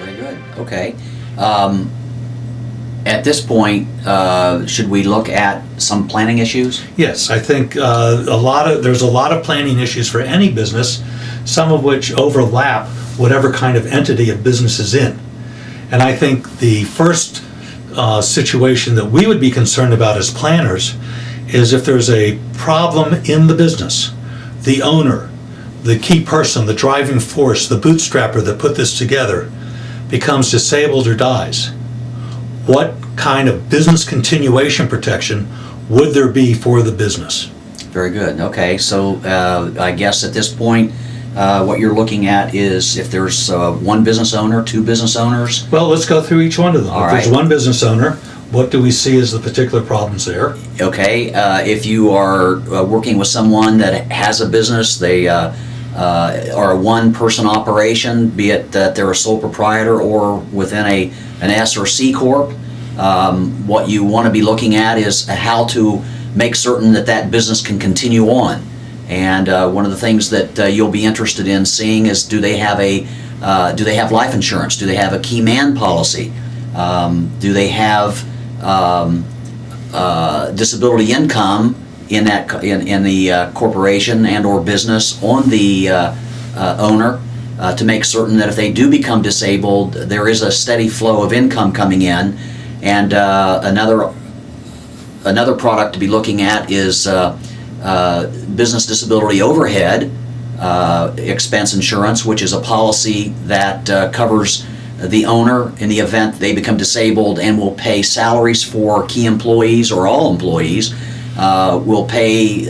Very good. Okay. At this point, should we look at some planning issues? Yes, I think there's a lot of planning issues for any business, some of which overlap whatever kind of entity a business is in. And I think the first situation that we would be concerned about as planners is if there's a problem in the business, the owner, the key person, the driving force, the bootstrapper that put this together becomes disabled or dies. What kind of business continuation protection would there be for the business? Very good. Okay, so I guess at this point, what you're looking at is if there's one business owner, two business owners. Well, let's go through each one of them. All If there's right. one business owner, what do we see as the particular problems there? Okay, if you are working with someone that has a business, they are a one-person operation, be it that they're a sole proprietor or within an S or C corp, what you want to be looking at is how to make certain that that business can continue on. And one of the things that you'll be interested in seeing is do they have life insurance? Do they have a key man policy? Do they have disability income in the corporation and or business on the owner to make certain that if they do become disabled, there is a steady flow of income coming in. And another product to be looking at is business disability overhead expense insurance, which is a policy that covers the owner in the event they become disabled and will pay salaries for key employees or all employees, will pay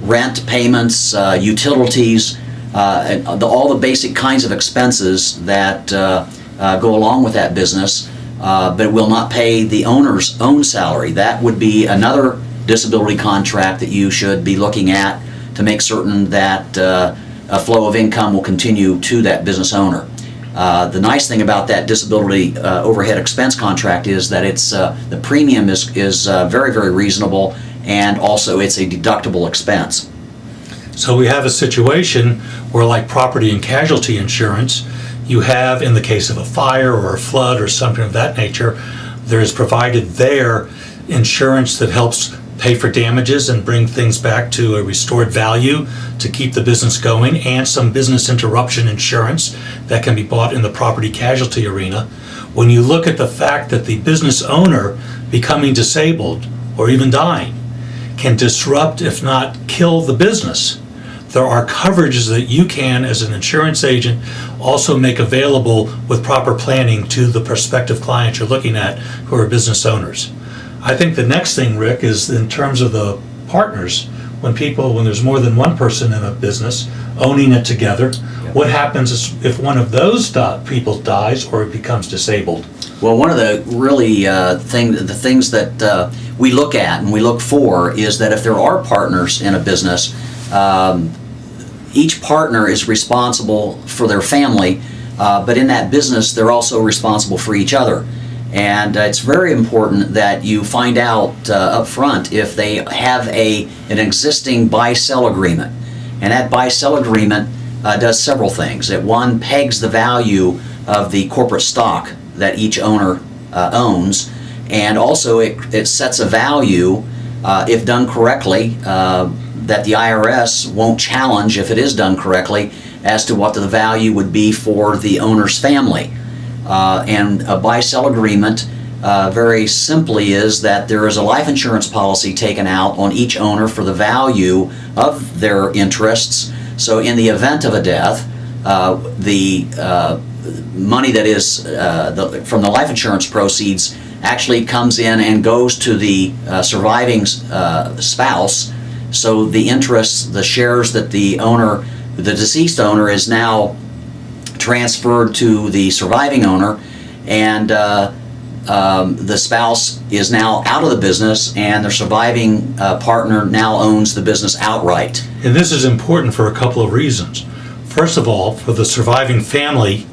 rent payments, utilities, and all the basic kinds of expenses that go along with that business, but will not pay the owner's own salary. That would be another disability contract that you should be looking at to make certain that a flow of income will continue to that business owner. The nice thing about that disability overhead expense contract is that it's the premium is very, very reasonable, and also it's a deductible expense. So we have a situation where, like property and casualty insurance, you have, in the case of a fire or a flood or something of that nature, there is provided there insurance that helps pay for damages and bring things back to a restored value to keep the business going, and some business interruption insurance that can be bought in the property casualty arena. When you look at the fact that the business owner becoming disabled or even dying can disrupt, if not kill, the business, there are coverages that you can, as an insurance agent, also make available with proper planning to the prospective clients you're looking at who are business owners. I think the next thing, Rick, is in terms of the partners, when there's more than one person in a business owning it together, what happens if one of those people dies or becomes disabled? Well, one of the really things that we look at and we look for is that if there are partners in a business, each partner is responsible for their family, but in that business they're also responsible for each other. And it's very important that you find out up front if they have an existing buy-sell agreement. And that buy-sell agreement does several things. It, one, pegs the value of the corporate stock that each owner owns, and also it sets a value, if done correctly, that the IRS won't challenge if it is done correctly, as to what the value would be for the owner's family. And a buy-sell agreement very simply is that there is a life insurance policy taken out on each owner for the value of their interests. So in the event of a death, the money that is from the life insurance proceeds actually comes in and goes to the surviving spouse. So the interests, the shares that the deceased owner is now transferred to the surviving owner, and the spouse is now out of the business, and the surviving partner now owns the business outright. And this is important for a couple of reasons. First of all, for the surviving family,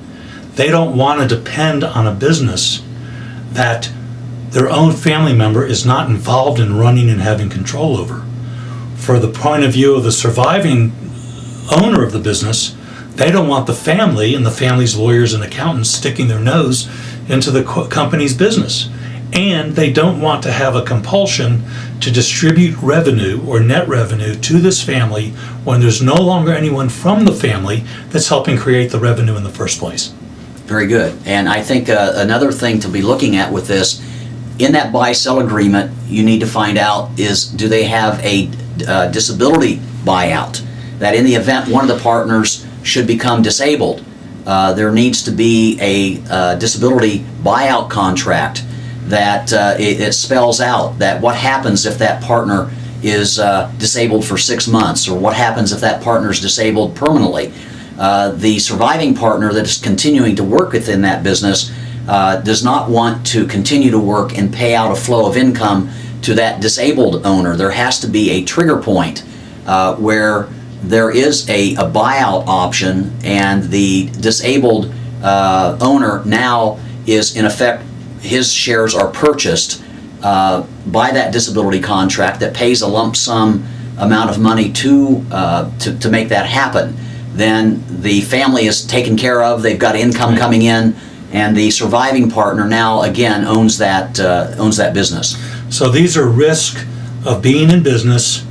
they don't want to depend on a business that their own family member is not involved in running and having control over. For the point of view of the surviving owner of the business, They don't want the family and the family's lawyers and accountants sticking their nose into the company's business. And they don't want to have a compulsion to distribute revenue or net revenue to this family when there's no longer anyone from the family that's helping create the revenue in the first place. Very good. And I think another thing to be looking at with this, in that buy-sell agreement, you need to find out is, do they have a disability buyout? That in the event one of the partners should become disabled, there needs to be a disability buyout contract that it spells out that what happens if that partner is disabled for 6 months, or what happens if that partner is disabled permanently. The surviving partner that is continuing to work within that business does not want to continue to work and pay out a flow of income to that disabled owner. There has to be a trigger point where there is a buyout option, and the disabled owner now is, in effect, his shares are purchased by that disability contract that pays a lump sum amount of money to make that happen. Then the family is taken care of, they've got income coming in, and the surviving partner now again owns that business. So these are risks of being in business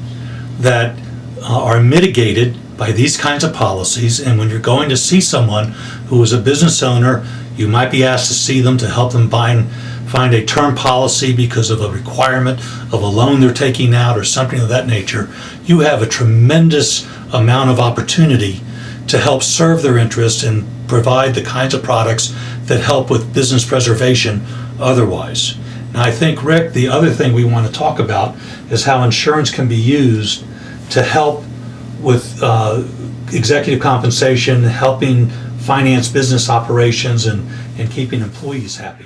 that are mitigated by these kinds of policies. And when you're going to see someone who is a business owner, you might be asked to see them to help them find a term policy because of a requirement of a loan they're taking out or something of that nature. You have a tremendous amount of opportunity to help serve their interests and provide the kinds of products that help with business preservation otherwise. Now, I think, Rick, the other thing we want to talk about is how insurance can be used to help with executive compensation, helping finance business operations, and keeping employees happy.